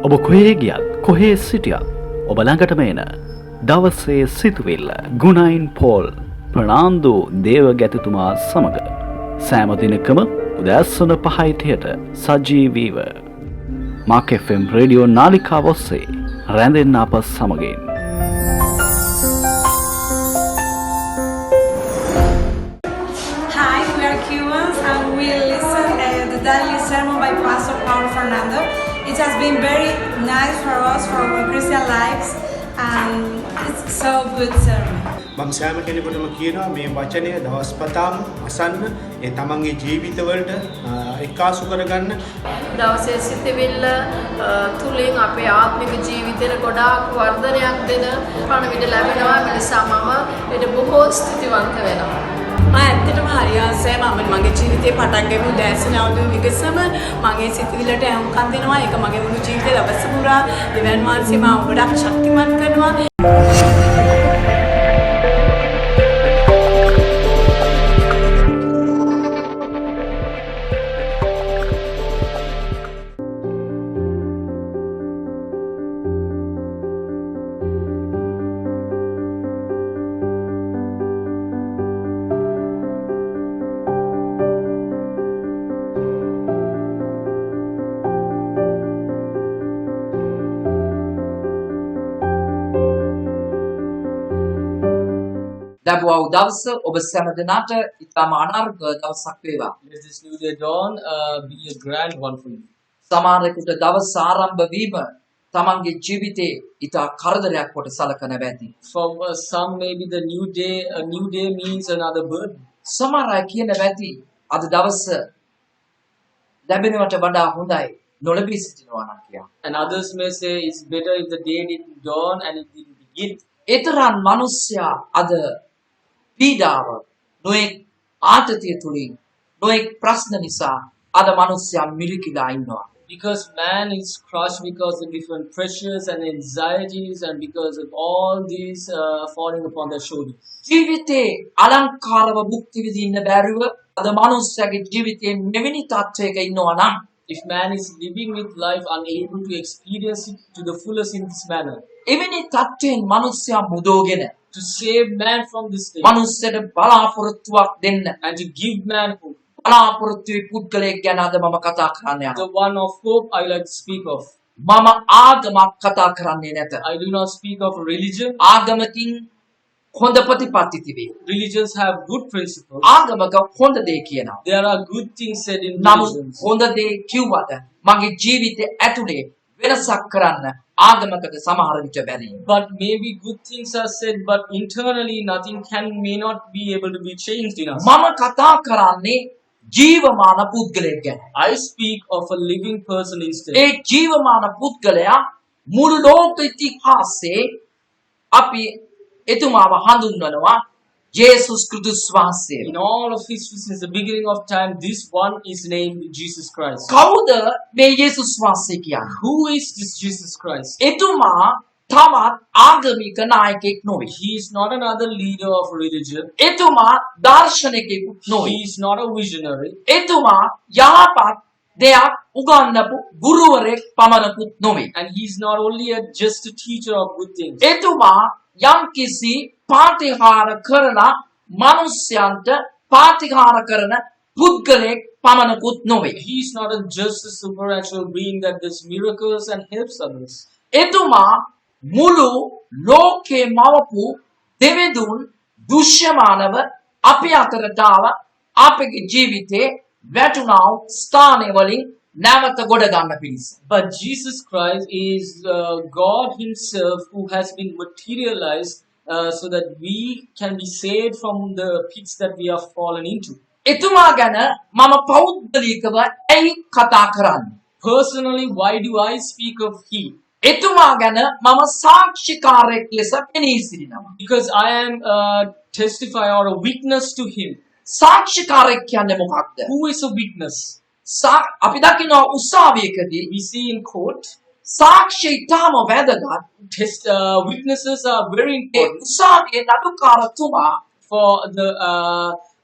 ඔබ කොහේ ගියත් කොහේ සිටියත් ඔබ ළඟටම එන දවසේ සිතුවිල්ල ගුණයින් පෝල් ප්‍රනාන්දු දේවගැතිතුමා සමග සෑම දිනකම උදෑසන 5:30ට සජීවීව මාක් FM රේඩියෝ නාලිකාව ඔස්සේ රැඳෙන්න අප සමගින්. Hi, we are Cubans and we listen the daily sermon by Pastor Paulo Fernando. It has been very nice for us for our Christian lives and it's so good sermon. මම සෑම කෙනෙකුටම කියනවා මේ වචනය දවස් පතාම අසන්න ඒ තමන්ගේ ජීවිතවලට එක්කාසු කරගන්න. දවසේ සිතවිල්ල තුලින් අපේ ආත්මික ජීවිතේට ගොඩාක් වර්ධනයක් දෙන පණවිඩ ලැබෙනවා. ඒ නිසා මම ඊට බොහෝ ස්තුතිවන්ත වෙනවා. ඇත්තටම හරි ආසයි මම මගේ ජීවිතේ පටන් ගමු දැසන අවුරුදු විගසම මගේ සිතවිල්ලට අහුම්කම් දෙනවා. ඒක මගේ මුළු ජීවිතේ දවස පුරා දෙවන් වහන්සේ මාව ගොඩක් ශක්තිමත් කරනවා. ලැබුවා වූ දවස ඔබ සෑම දිනකට ඉතාම අනර්ග දවසක් වේවා. Let this new day dawn be a grand one for you. සමහරෙකුට දවස ආරම්භ වීම තමන්ගේ ජීවිතේ ඉතා කරදරයක් කොට සලකන බැති. For some maybe the new day means another burden. සමහර අය කියන බැති අද දවස ලැබෙනවට වඩා හොඳයි නොලැබී සිටිනවා නම් කියලා. And others may say it's better if the day didn't dawn and it didn't begin. ඒතරම් මිනිස්සයා අද පීඩාව නොඑක් ආතතිය තුලින් නොඑක් ප්‍රශ්න නිසා අද මිනිස්සයා මිරිකිලා ඉන්නවා. Because man is crushed because of different pressures and anxieties and because of all these falling upon their shoulders. ජීවිතේ අලංකාරව භුක්ති විඳින්න බැරිව අද මිනිස්සයාගේ ජීවිතේ මෙවැනි තත්වයක ඉන්නවා නම් If man is living with life unable to experience it to the fullest in this manner, එවැනි තත්වයෙන් මිනිස්සයා මුදෝගෙන to save man from this state මිනිස්සට බලාපොරොත්තුවක් දෙන්න and to give man hope, බලාපොරොත්තුවේ පුද්ගලයෙක් ගැන අද මම කතා කරන්න යනවා. the one of hope I like to speak of. මම ආගමක් කතා කරන්නේ නැත. I do not speak of religion. ආගමකින් හොඳ ප්‍රතිපත්ති තිබේ. Religions have good principles. ආගමක හොඳ දේ කියනවා. There are good things said in නමුත් religions. හොඳ දේ කිව්වට මගේ ජීවිතේ ඇතුලේ වෙනසක් කරන්න ආගමකට සමහර විට බැරි. But maybe good things are said, but internally nothing may not be able to be changed in us. මම කතා කරන්නේ ජීවමාන පුද්ගලයෙක් ගැන. I speak of a living person instead. ඒ ජීවමාන පුද්ගලයා මුළු ලෝක ඉතිහාසයේ අපි එතුමාව හඳුන්වනවා ජේසුස් ක්‍රිස්තුස් වහන්සේ. In all of history since the beginning of time, this one is named Jesus Christ. කවුද මේ ජේසුස් වහන්සේ කියන්නේ? Who is this Jesus Christ? එතුමා තවත් ආගමික නායකයෙක් නොවේ. He is not another leader of religion. එතුමා දාර්ශනිකයෙකුත් නොවේ. He is not a visionary. එතුමා යහපත් දෙයක් උගන්වපු ගුරුවරයෙක් පමණකුත් නොවේ. And he is not only just a teacher of good things. එතුමා යම්කිසි පාතිහාර කරලා මිනිස්යන්ට පාතිහාර කරන පුද්ගලයෙක් පමණකුත් නොවේ. He is not just a supernatural being that does miracles and helps others. එතුමා මුළු ලෝකේ මවපු දෙවිඳුන් දුෂ්‍යමානව අපි අතරට ආව අපේ ජීවිතේ වැටුණා ස්ථානය වලින් නැවත ගොඩ ගන්න පිණිස. But Jesus Christ is God himself who has been materialized so that we can be saved from the pits that we have fallen into. එතුමා ගැන මම පෞද්ගලිකව ඇයි කතා කරන්නේ? Personally, why do I speak of he? එතුමා ගැන මම සාක්ෂිකාරයෙක් ලෙස පෙනී සිටිනවා. Because I am a testifier or a witness to him. සාක්ෂිකාරයෙක් කියන්නේ මොකක්ද? Who is a witness? අපි දකිනවා උසාවියකදී We see in court, සාක්ෂි ඉතාම වැදගත්. witnesses are very A important උසාවියේ නඩුකාරතුමා for the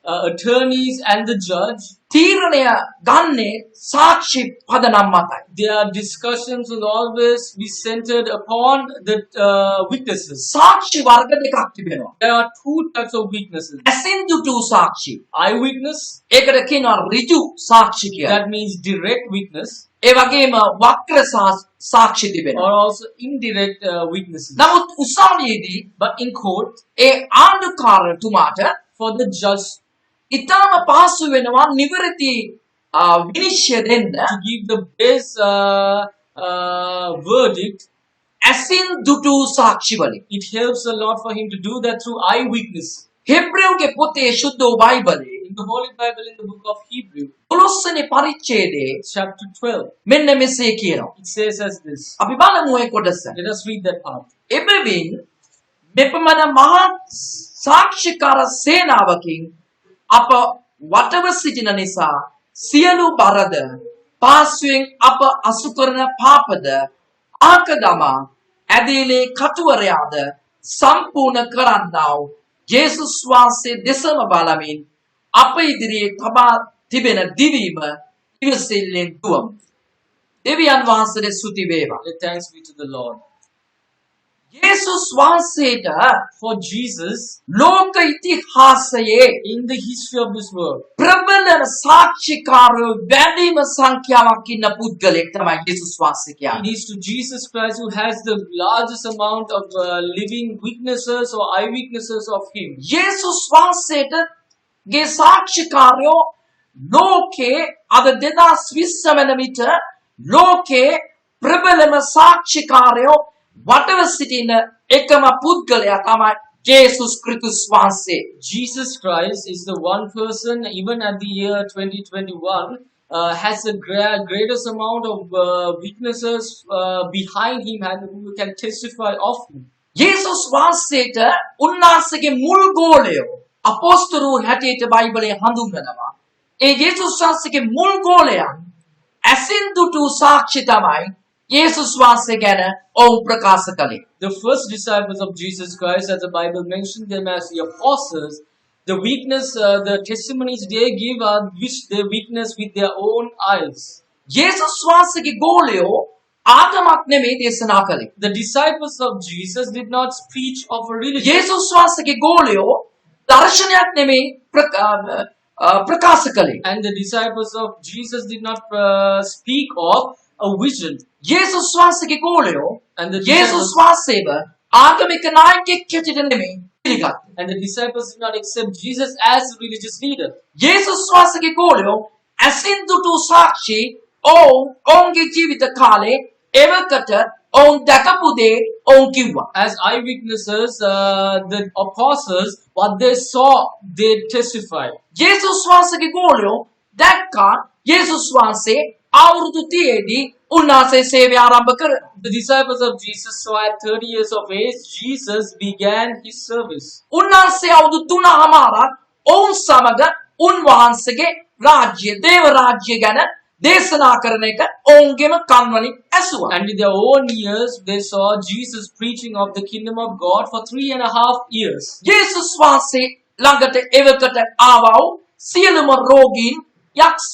attorneys and the judge, තීරණය ගන්නේ සාක්ෂි පදනම් මතයි. their discussions will always be centered upon the witnesses. සාක්ෂි වර්ග දෙකක් තිබෙනවා. There are two types of witnesses. ඇසින් දුටු සාක්ෂි. Eyewitness, ඒකට කියනවා ඍජු සාක්ෂි කියලා. that means direct witness, ඒ වගේම වක්‍ර සාක්ෂි or තිබෙනවා. also indirect witnesses. නමුත් උසාවියේදී But in court, A ආණ්ඩුකාරතුමාට for the judge ඉතාම පහසු වෙනවා නිවැරදි විනිශ්චය දෙන්න to give the best verdict, ඇසින් දුටු සාක්ෂි වලින්. it helps a lot for him to do that through eyewitness. හෙබ්‍රෙව්ගේ පොතේ ශුද්ධ බයිබලයේ In the Holy Bible, in the book of Hebrew, 12 වෙනි පරිච්ඡේදයේ chapter 12, මෙන්න මෙසේ කියනවා. it says as this. අපි බලමු ඒ කොටස. Let us read that part. එබැවින් මෙපමණ මහත් සාක්ෂිකාර සේනාවකින් අප වටව සිටින නිසා සියලු බරද පාසුවෙන් අප අසු කරන පාපද ආකදමා ඇදීලේ කටුවරයාද සම්පූර්ණ කරන්නා වූ ජේසුස් වහන්සේ දෙසම බලමින් අප ඉදිරියේ තබා තිබෙන දිවීම ඉවසිල්ලෙන් දුවමු. දෙවියන් වහන්සේට ස්තුති වේවා. Let thanks be to the Lord. යේසුස් වහන්සේට For Jesus, ලෝක ඉතිහාසයේ in the history of this world, ප්‍රබල සාක්ෂිකාරයෝ වැඩිම සංඛ්‍යාවක් ඉන්න පුද්ගලෙක් තමයි යේසුස් වහන්සේ it කියන්නේ. is to Jesus Christ who has the largest amount of living witnesses or eyewitnesses of Him. යේසුස් වහන්සේට ගේ සාක්ෂිකාරයෝ ලෝකේ අද 2020 වන විට ලෝකේ ප්‍රබලම සාක්ෂිකාරයෝ වටව සිටින එකම පුද්ගලයා තමයි යේසුස් ක්‍රිස්තුස් වහන්සේ. Jesus Christ is the one person, even at the year 2021, has the greatest amount of witnesses behind him and who can testify of him. යේසුස් වහන්සේට උන්වහන්සේගේ මුල් ගෝලයෝ අපොස්තලෝ හැටියට බයිබලයේ හඳුන්වනවා. ඒ යේසුස් වහන්සේගේ මුල් ගෝලයන් ඇසින් දුටු සාක්ෂි තමයි යේසුස් වහන්සේ ගැන ඔවුන් ප්‍රකාශ කළේ. The first disciples of Jesus Christ, as the Bible mentioned them as the apostles, the witness, the testimonies they give are which they witness with their own eyes. යේසුස් වහන්සේගේ ගෝලයෝ ආගමක් නෙමෙයි දේශනා කළේ. The disciples of Jesus did not preach of a religion. යේසුස් වහන්සේගේ ගෝලයෝ දර්ශනයක් නෙමෙයි ප්‍රකාශ කළේ. And the disciples of Jesus did not speak of a vision. යේසුස් වහන්සේගේ ගෝලයෝ And the යේසුස් disciples, වහන්සේව ආගමික නායකයෙක් හැටියට නෙමෙයි පිළිගත්තේ. and the disciples did not accept Jesus as a religious leader. යේසුස් වහන්සේගේ ගෝලයෝ ඇසින් දුටු සාක්ෂි ඔවුන්ගේ ජීවිත කාලේ එවකට ඔවුන් දැකපු දේ ඔවුන් කිව්වා. As eyewitnesses, the apostles, what they saw, they testified. යේසුස් වහන්සේගේ ගෝලයෝ දැක්කා යේසුස් වහන්සේ අවුරුදු 30දී උන්වහන්සේ සේවය ආරම්භ කරා. The disciples of Jesus saw at 30 years of age, Jesus began his service. උන්වහන්සේ අවුරුදු 3මාරක් ඔවුන් සමග උන්වහන්සේගේ රාජ්‍ය දේව රාජ්‍ය ගැන දේශනා කරන එක ඔවුන්ගේම කන් වලින් ඇසුවා. And in their own ears, they saw Jesus preaching of the kingdom of God for 3.5 years. යේසුස් වහන්සේ ළඟට එවකට ආවා වූ සියලුම රෝගීන් යක්ෂ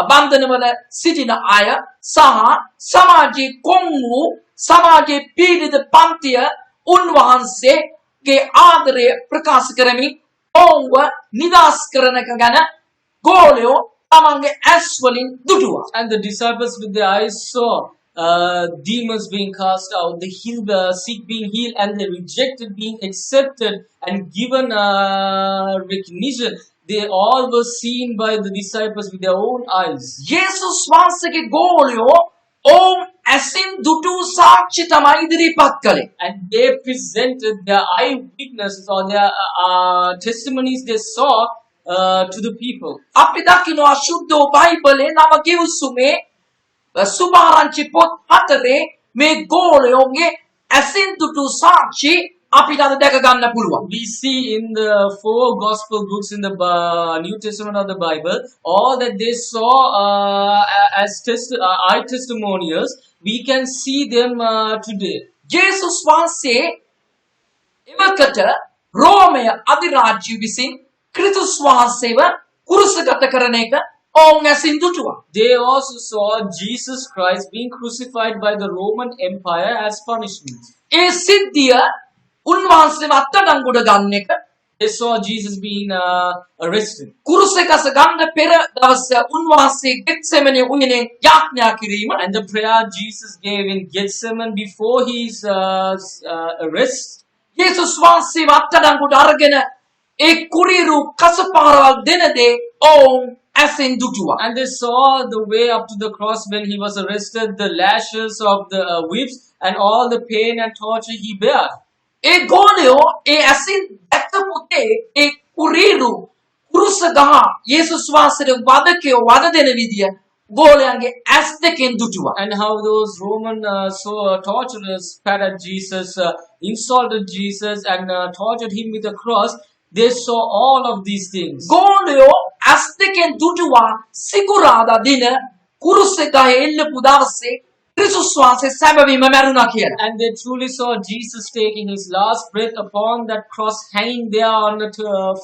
බන්ධනවල සිටින අය සහ සමාජයේ කොන් වූ සමාජයේ පීඩිත පන්තිය උන්වහන්සේගේ ආදරය ප්‍රකාශ කරමින් ඔවුන්ව නිදහස් කරන එක ගැන ගෝලයෝ තමන්ගේ ඇස් වලින් දුටුවා. And the disciples with their eyes saw demons being cast out, the sick being healed, and the rejected being accepted and given recognition. They all were seen by the disciples with their own eyes. යේසුස් වහන්සේගේ ගෝලයෝ ඔවුන් ඇසින් දුටු සාක්ෂි තමයි ඉදිරිපත් කළේ. And they presented their eyewitnesses or their testimonies they saw to the people. අපි දකිනවා ශුද්ධ බයිබලයේ නව කිව්සුමේ සුභාරංචි පොත් 4 මේ ගෝලයෝගේ ඇසින් දුටු සාක්ෂි අපිට අද දැක ගන්න පුළුවන්. We see in the 4 gospel books in the New Testament of the Bible, all that they saw as eye testimonials, we can see them today. යේසුස් වහන්සේ එවකට රෝමය අධිරාජ්‍ය විසින් ක්‍රිස්තුස් වහන්සේව කුරුසගත කරන එක ඔවුන් ඇසින් දුටුවා. They also saw Jesus Christ being crucified by the Roman Empire as punishment. ඒ සිද්ධිය උන්වහන්සේව අත්අඩංගුවට ගන්න එක They saw Jesus being arrested. කුරුසෙකස ගන්න පෙර දවස උන්වහන්සේ ගෙත්සෙමනේ උයනේ යාඥා කිරීම And the prayer Jesus gave in Gethsemane before his arrest, යේසුස් වහන්සේව අත්අඩංගුවට අරගෙන ඒ කුරීරු කසපාරවල් දෙන දේ ඔවුන් ඇසින් දුටුවා. and they saw the way up to the cross when he was arrested, the lashes of the whips, and all the pain and torture he bare. ඒ ගෝලයෝ ඒ ඇසින් දැකපු දේ ඒ කුරීරු කුරුස ගහ යේසුස් වහන්සේට වදකයෝ වද දෙන විදිය ගෝලයන්ගේ ඇස් දෙකෙන් දුටුවා. And how those Roman torturers spat at Jesus, insulted Jesus, and tortured him with a cross. They saw all of these things. ගෝලයෝ ඇස් දෙකෙන් දුටුවා සිකුරාදා දින කුරුස ගහේ එල්ලපු දවසේ ක්‍රිස්තුස් වහන්සේ සැබවින්ම මැරුණා කියලා. And they truly saw Jesus taking his last breath upon that cross, hanging there on the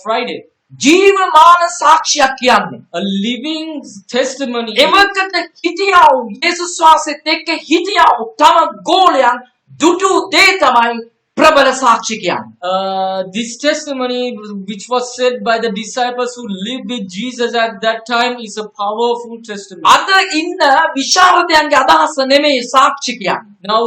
Friday. ජීවමාන සාක්ෂියක් කියන්නේ A living testimony. එවකට හිටියා වූ යේසුස් වහන්සේත් එක්ක හිටියා වූ තම ගෝලයන් දුටු දේ තමයි ප්‍රබල සාක්ෂි කියන්නේ. This testimony, which was said by the disciples who lived with Jesus at that time, is a powerful testimony. අද ඉන්න විශාරදයන්ගේ අදහස නෙමෙයි සාක්ෂි කියන්නේ. Now,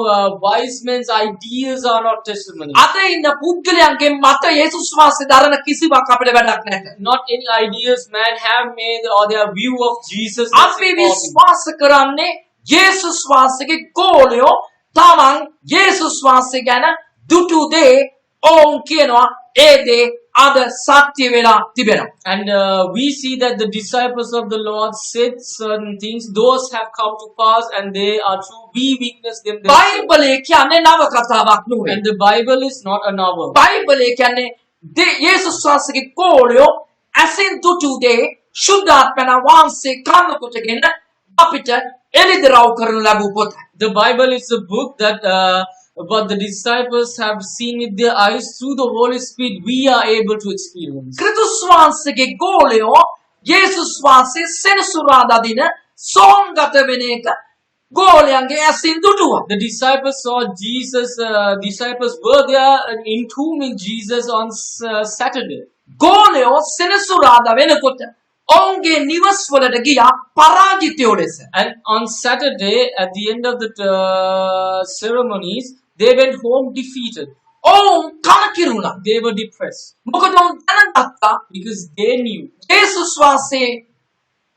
wise men's ideas are not testimony. අද ඉන්න පුද්ගලයන්ගේ මත යේසුස් වහන්සේ දරන කිසිවක් අපිට වැඩක් නැහැ. Not any ideas man have made or their view of Jesus. is අපි important. විශ්වාස කරන්නේ යේසුස් වහන්සේගේ ගෝලයෝ තමන් යේසුස් වහන්සේ ගැන දුටු දේ ඔවුන් කියනවා ඒ දේ අද සත්‍ය වෙලා තිබෙනවා. And we see that the disciples of the Lord said certain things. Those have come to pass and they are true. We witness them. බයිබලයේ කියන්නේ නව කතාවක් නෙවෙයි. And the Bible is not a novel. බයිබලයේ කියන්නේ යේසුස් වහන්සේගේ ගෝලයෝ ඇසින් දුටු දේ ශුද්ධාත්මන වහන්සේ කන්න කොටගෙන අපිට එළිදරව් කරන ලැබූ පොත. The Bible is a book that what the disciples have seen with their eyes through the Holy Spirit. We are able to experience. ක්‍රිස්තුස් වහන්සේගේ ගෝලයෝ යේසුස් වහන්සේ සෙනසුරාදා දින සෝන්ගත වෙන එක ගෝලයන්ගේ ඇසින් දුටුවා. The disciples saw Jesus. Disciples were there entombing Jesus on Saturday. ගෝලයෝ සෙනසුරාදා වෙනකොට ඔවුන්ගේ නිවස් වලට ගියා පරාජිතයෝ ලෙස. And on Saturday, at the end of the ceremonies, they went home defeated. ඔවුන් කලකිරුණා. They were depressed මොකද ඔවුන් දැනගත්තා because they knew යේසුස් වහන්සේ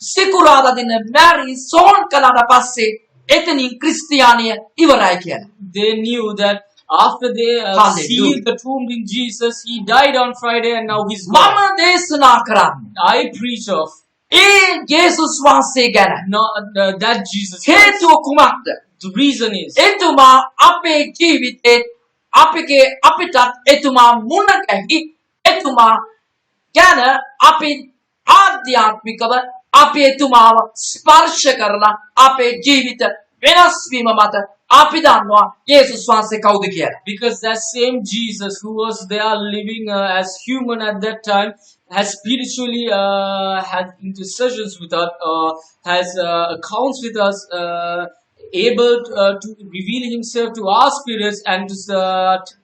සිකුරාදා දින මැරි සෝන් කළාට පස්සේ එතනින් ක්‍රිස්තියානිය ඉවරයි කියලා. they knew that after they Hallelujah. sealed the tomb in Jesus, he died on Friday and now he's මම gone. දේශනා කරන්නේ I preach of ඒ යේසුස් වහන්සේ ගැන. not that Jesus. හේතුව කුමක්ද? The reason is එතුමා අපේ ජීවිතේ අපිටත් එතුමා මුණ ගැහි එතුමා ගැන අපි ආධ්‍යාත්මිකව අපි එතුමාව ස්පර්ශ කරලා අපේ ජීවිත වෙනස් වීම මත අපි දන්නවා යේසුස් වහන්සේ කවුද කියලා. because that same Jesus who was there living as human at that time has spiritually had intercessions with us, has accounts with us, able to reveal himself to our spirits and to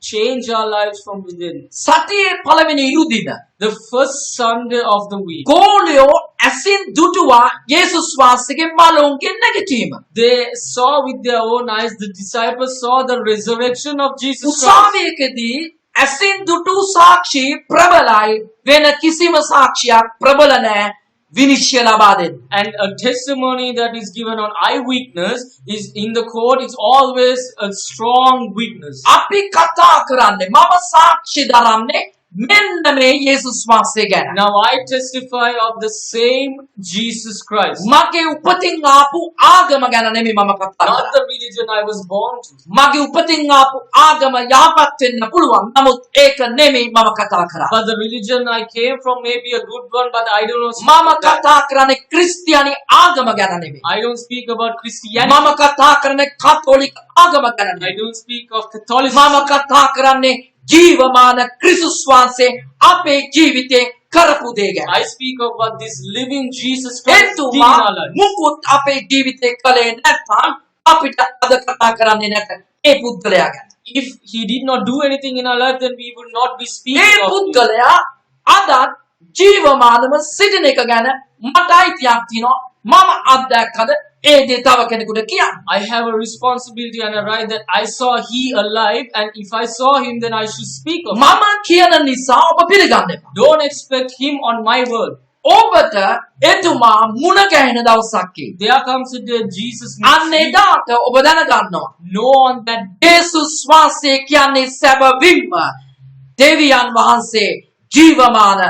change our lives from within. සතියේ පළවෙනි ඉරුදින The first Sunday of the week, ගෝලයෝ ඇසින් දුටුවා යේසුස් වහන්සේගේ මලවුන්ගේ නැගිටීම. they saw with their own eyes, the disciples saw the resurrection of Jesus Christ. උසාවියකදී ඇසින් දුටු සාක්ෂි ප්‍රබලයි වෙන කිසිම සාක්ෂියක් ප්‍රබල නැහැ විනිශ්චය ලබා දෙන්න. And a testimony that is given on eyewitness is in the court, it's always a strong witness. අපි කතා කරන්නේ මම සාක්ෂි දරන්නේ මෙන්න මේ යේසුස් වහන්සේ ගැන. Now I testify of the same Jesus Christ, මගේ උපතින් ආපු ආගම ගැන නෙමෙයි මම කතා not කරන්නේ. the religion I was born to. මගේ උපතින් ආපු ආගම යහපත් වෙන්න පුළුවන්. නමුත් ඒක නෙමෙයි මම කතා කරන්නේ. But the religion I came from may be a good one, but I don't know. මම කතා කරන්නේ ක්‍රිස්තියානි ආගම ගැන නෙමෙයි. I don't speak about Christianity. මම කතා කරන්නේ කතෝලික ආගම ගැන I නෙමෙයි. don't speak of Catholicism. මම කතා කරන්නේ ජීවමාන ක්‍රිස්තුස් වහන්සේ අපේ ජීවිතේ කරපු දේ ගැන. I speak of what this living Jesus Christ did in එතුමා our life. මුකුත් අපේ ජීවිතේ කළේ නැත්නම් අපිට අද කතා කරන්නේ නැත ඒ පුද්ගලයා ගැන. If he did not do anything in our life, then we would not be A speaking of him. පුද්ගලයා අදත් ජීවමානව සිටින එක ගැන මට අයිතියක් තියෙනවා. මම අත්දැක්කද ඒ දේ තව කෙනෙකුට කියන්න. I have a responsibility and a right that I saw he alive, and if I saw him, then I should speak of him. මම කියන නිසා ඔබ පිළිගන්න එපා. Don't expect him on my word. ඔබට එතුමා මුණ ගැහෙන දවසක් එයි. There comes a day Jesus අන්න meets you. එදාට ඔබ දැනගන්නවා. No on that යේසුස් වහන්සේ කියන්නේ සැබවින්ම දෙවියන් වහන්සේ ජීවමාන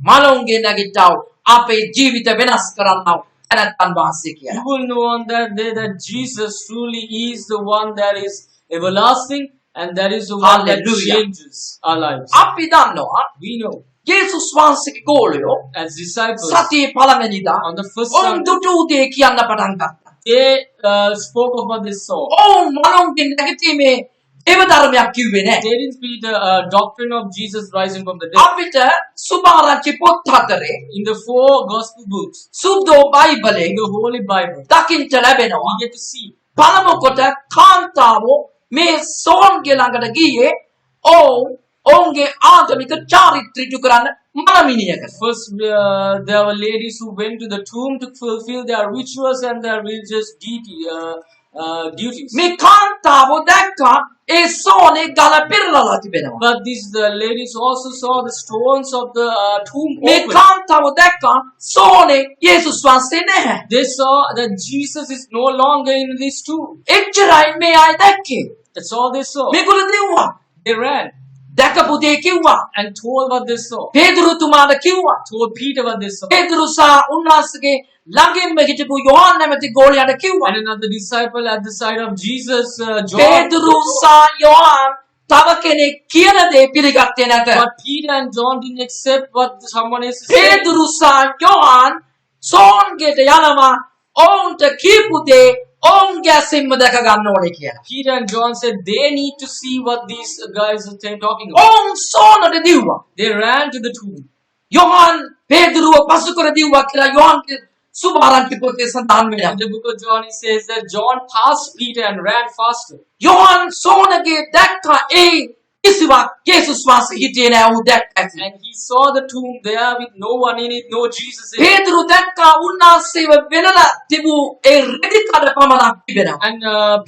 මලුන්ගේ නැගිට්ටව අපේ ජීවිත වෙනස් කරන්නව තැනැත්තන් වහන්සේ you කියලා. will know on that day that Jesus truly is the one that is everlasting, and that is the one that Hallelujah. changes our lives. අපි දන්නවා We know යේසුස් වහන්සේගේ ගෝලයෝ as disciples සතියේ පළවෙනිදා on the first ඔවුන් Sunday, දුටු දේ කියන්න පටන් ගත්තා. they spoke of what they saw. ඔවුන් මලුන්ගේ නැගිටීමේ දේව ධර්මයක් කිව්වේ නැහැ. They didn't speak the doctrine of Jesus rising from the dead. අපිට සුභාරච්චි පොත් හතරේ In the 4 gospel books, Suddho බයිබලේ in the Holy Bible, දකින්න ලැබෙනවා. we get to see පළමු කොට කාන්තාවෝ මේ සෝන්ගේ ළඟට ගියේ ඔවුන්ගේ ආගමික චාරිත්‍ර ඉටු කරන්න මලමිනියකට. first there were ladies who went to the tomb to fulfill their rituals and their religious duties. මේ කාන්තාවෝ දැක්කා ඒ සෝනේ ගල පෙරලලා තිබෙනවා. But these the ladies also saw the stones of the tomb මේ open. කාන්තාවෝ දැක්කා සෝනේ යේසුස් වහන්සේ නැහැ. They saw that Jesus is no longer in this tomb. එච්චරයි මේ අය දැක්කේ. That's all they saw. මේගොල්ලෝ දිව්වා. They ran දැකපු දේ කිව්වා. and told what they saw. පේදුරුතුමාට කිව්වා. Told Peter what they saw. පේදුරු සහ උන්වහන්සේගේ ළඟින්ම හිටපු යොහන් නැමැති ගෝලයාට කිව්වා. And another disciple at the side of Jesus, John. පේදුරු සහ යොහන් තව කෙනෙක් කියන දේ පිළිගත්තේ නැත. But Peter and John didn't accept what someone else said. පේදුරු සහ යොහන් සෝන්ගේට යනවා ඔවුන්ට කියපු දේ ඔවුන්ගේ ඇසින්ම දැක ගන්න ඕනේ කියලා. Peter and John said they need to see what these guys are talking about. ඔවුන් සෝනට දිව්වා. They ran to the tomb. Yohan පේදුරුව පසු කර දිව්වා කියලා යොහන්ගේ සුභාරංචි පොතේ සඳහන් In වෙනවා. the book of John, it says that John passed Peter and ran faster. Yohan සෝනගේ දැක්කා ඒ කිසිවක් යේසුස් වහන්සේ හිටියේ නැහැ. ඌ දැක්කා. And he saw the tomb there with no one in it, no Jesus in it. පේදුරු දැක්කා උන්වහන්සේව වෙනලා තිබූ ඒ රෙදි කඩ පමණක් තිබෙනවා. And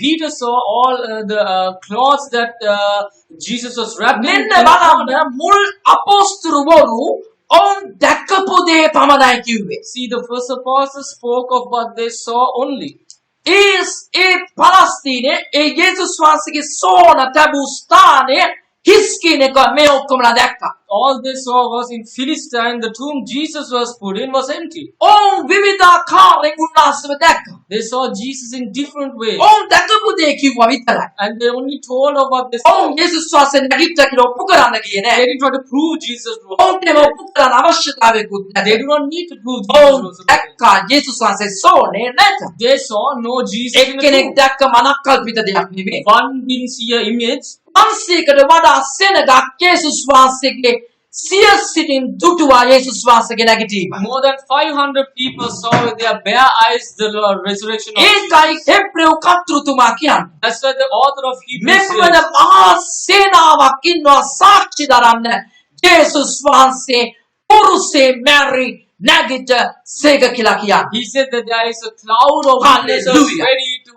Peter saw all the cloths that Jesus was wrapped in. මෙන්න බලන්න මුල් අපොස්තුරුවරු ඔවුන් දැක්කපු දේ පමණයි කිව්වේ. See, the first apostles spoke of what they saw only. ඒ පලස්තීනේ ඒ යේසුස් වහන්සේගේ සෝන තැබූ ස්ථානය හිස් කියන එක මේ ඔක්කොමලා දැක්කා. All they saw was in Philistine, the tomb Jesus was put in was empty. ඔවුන් විවිධාකාරයෙන් උන්වහන්සේව දැක්කා. They saw Jesus in different ways. ඔවුන් දැකපු දේ කිව්වා විතරයි. And they only told of what they saw. ඔවුන් යේසුස් වහන්සේ නැගිට්ටා කියලා ඔප්පු කරන්න ගියේ They නෑ. didn't try to prove Jesus was ඔවුන්ට ඒව ඔප්පු කරන්න අවශ්‍යතාවයකුත් They නැහැ. do not need to prove Jesus ඔවුන් was දැක්කා යේසුස් වහන්සේ සෝනේ නැත. They saw no Jesus in the එක්කෙනෙක් tomb. දැක්ක මනක්කල්පිත දෙයක් නෙමෙයි. One didn't see an image. 500කට වඩා සෙනගක් යේසුස් වහන්සේගේ සියස් සිටින් දුටුවා යේසුස් වහන්සේගේ නැගිටීම. More than 500 people saw with their bare eyes the resurrection of Jesus. ඒකයි හෙබ්‍රේව කර්තෘතුමා කියන්නේ. That's why the author of Hebrews මෙවන says, මහා සේනාවක් ඉන්නවා සාක්ෂි දරන්න යේසුස් වහන්සේ පුරුෂේ මැරි නැගිට සේක කියලා කියන්නේ. he said that there is a cloud of witnesses Hallelujah. ready to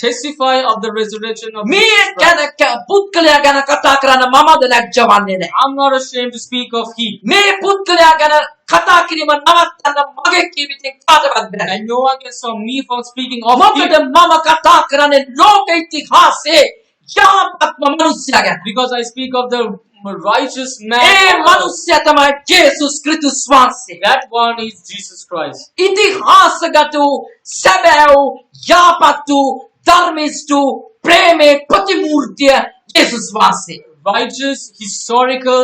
testify of the resurrection of මේ Jesus Christ. ගැන පුද්ගලයා ගැන කතා කරන්න මමද ලැජ්ජ වන්නේ නැහැ. I'm not ashamed to speak of he. මේ පුද්ගලයා ගැන කතා කිරීම නවත්තන්න මගේ ජීවිතෙන් කාටවත් බෑ. And no one can stop me from speaking of මොකද him. මම කතා කරන්නේ ලෝක ඉතිහාසයේ යහපත්ම මිනිසයා ගැන. Because I speak of the righteous man. A of earth. මිනිසයා තමයි ජේසුස් ක්‍රිස්තුස් වහන්සේ. That one is Jesus Christ. ඉතිහාසගත වූ සැබෑ වූ යහපත් වූ ධර්මිෂ්ඨ වූ ප්‍රේමේ ප්‍රතිමූර්තිය ජේසුස් වහන්සේ. Righteous, historical,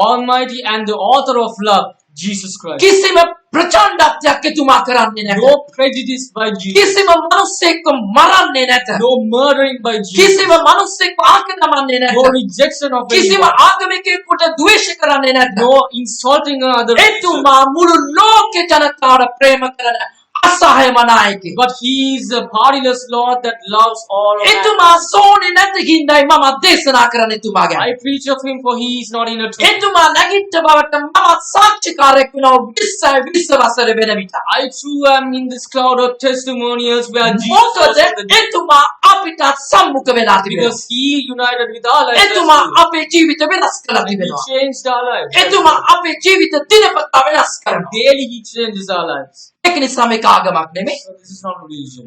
almighty, and the author of love, Jesus Christ. කිසිම ප්‍රචණ්ඩත්වයක් එතුමා කරන්නේ නැත. No prejudice by Jesus. කිසිම මිනිසෙක්ව මරන්නේ නැත. No murdering by Jesus. කිසිම මිනිසෙක්ව ආකදමන්නේ No නැත. rejection of කිසිම anyone. ආගමිකයෙකුට ද්වේෂ කරන්නේ නැත. No insulting another religion. එතුමා මුළු ලෝක ජනතාවට ප්‍රේම කරන අසහාය මනායකයෙක්. But he is a partyless Lord that loves all of us. එතුමා සෝනේ නැති හින්දායි මම දේශනා කරන්න එතුමා ගැන. I preach of him for he is not in a truth. එතුමා නැගිට බවට මම සාක්ෂිකාරයෙක් වෙනවා 20 වසර වෙන විට. I too am in this cloud of testimonials where Jesus මොකද was in the එතුමා අපිට සම්මුඛ වෙලා තිබෙනවා. because he united with our lives. එතුමා අපේ ජීවිත වෙනස් කරලා And he තිබෙනවා. changed our lives. එතුමා අපේ ජීවිත දිනපතා වෙනස් කරනවා. Daily he changes our lives. ඒක නිසා මේක ආගමක් නෙමෙයි. So this is not religion.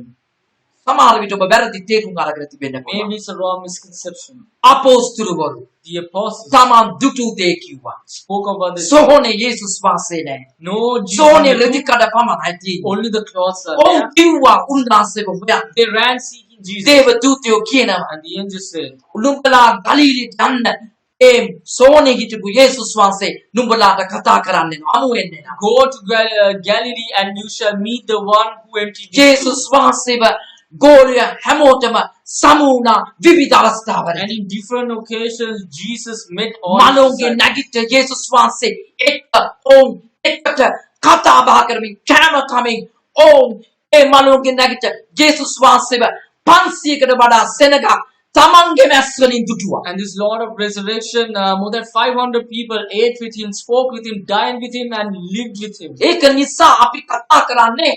සමහර විට ඔබ වැරදි තේරුම් අරගෙන තිබෙන්න පුළුවන්. Maybe it's a wrong misconception. අපෝස්තුලවරු The apostles තමන් දුටු දේ කිව්වා. spoke about this. සෝහනේ යේසුස් වහන්සේ නැහැ. No Jesus. සෝහනේ රෙදි කඩ පමණයි තියෙන්නේ. Only the cloths are ඔව් there. කිව්වා උන්වහන්සේව හොයන්න. They ran seeking Jesus. දේව දූතයෝ කියනවා And the angel said, නුඹලා ගලීලට යන්න. ඒ සෝනේ හිටපු යේසුස් වහන්සේ නුඹලාට කතා කරන්න එනවා. අමු වෙන්න එනවා. go to Galilee and you shall meet the one who emptied the යේසුස් වහන්සේව ගෝලය හැමෝටම සමු වුණා විවිධ අවස්ථාවල. And in different occasions, Jesus met all his මනෝගේ disciples. නැගිට යේසුස් වහන්සේ එක්ක ඔවුන් එකට කතා බහ කරමින් කෑම කමින් ඔවුන් ඒ මනෝගේ නැගිට යේසුස් වහන්සේව 500කට වඩා සෙනගක් තමන්ගේ මැස් වලින් දුටුවා. And this Lord of Resurrection, more than 500 people ate with him, spoke with him, dined with him, and lived with him. ඒක නිසා අපි කතා කරන්නේ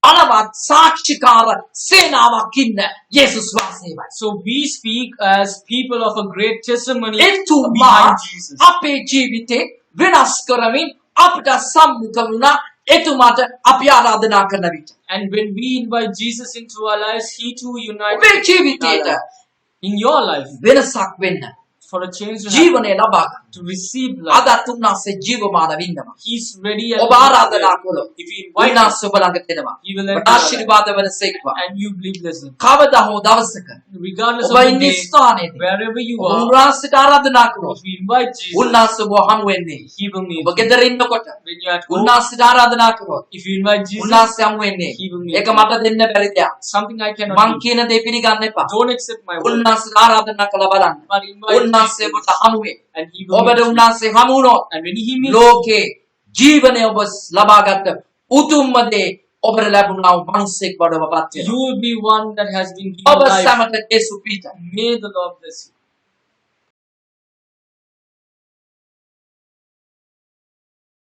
බලවත් සාක්ෂිකාර සේනාවක් ඉන්න යේසුස් වහන්සේවයි. So we speak as people of a great testimony එතුමා behind Jesus. අපේ ජීවිතේ වෙනස් කරමින් අපිට සම්මුඛ වුණා එතුමාට අපි ආරාධනා කරන විට. And when we invite Jesus into our lives, he too unites ඔබේ with our ජීවිතේට lives. In your life, වෙනසක් වෙන්න for a change to happen, ජීවනය ලබා ගන්න. to receive life, අදත් උන්වහන්සේ ජීවමානව ඉන්නවා. he's ready and ඔබ ආරාධනා කළොත් if you invite him, උන්වහන්සේ ඔබ ළඟට එනවා. he will enter ඔබට your life. ආශිර්වාද වෙනසෙක්වා. And you believe blessing. කවදා හෝ දවසක Regardless ඔබ of the ඉන්න day, ස්ථානයේදී wherever you ඔබ are, උන්වහන්සේට ආරාධනා කළොත් if you invite Jesus, උන්වහන්සේ ඔබ හමු වෙන්නේ. he will meet ඔබ you. ගෙදර ඉන්නකොට When you are at home, උන්වහන්සේට ආරාධනා කළොත් if you invite Jesus, උන්වහන්සේ හමු වෙන්නේ. he will meet ඒක you. මට දෙන්න බැරි දෙයක්. Something I cannot මං do. කියන දේ පිළිගන්න එපා. Don't accept my word, උන්වහන්සේට ආරාධනා කළා බලන්න. but invite උන්වහන්සේ Jesus, ඔබට හමු වෙයි. and he will ඔබට meet you. උන්වහන්සේ හමු වුණොත් And when he meets you, ලෝකේ ජීවනය ඔබ ලබාගත් උතුම්ම දේ ඔබට ලැබුණා වූ මිනිසෙක් බවට ඔබපත් you වෙනවා. will be one that has been ඔබ given life. සැමට යේසු පිට. May the Lord bless you.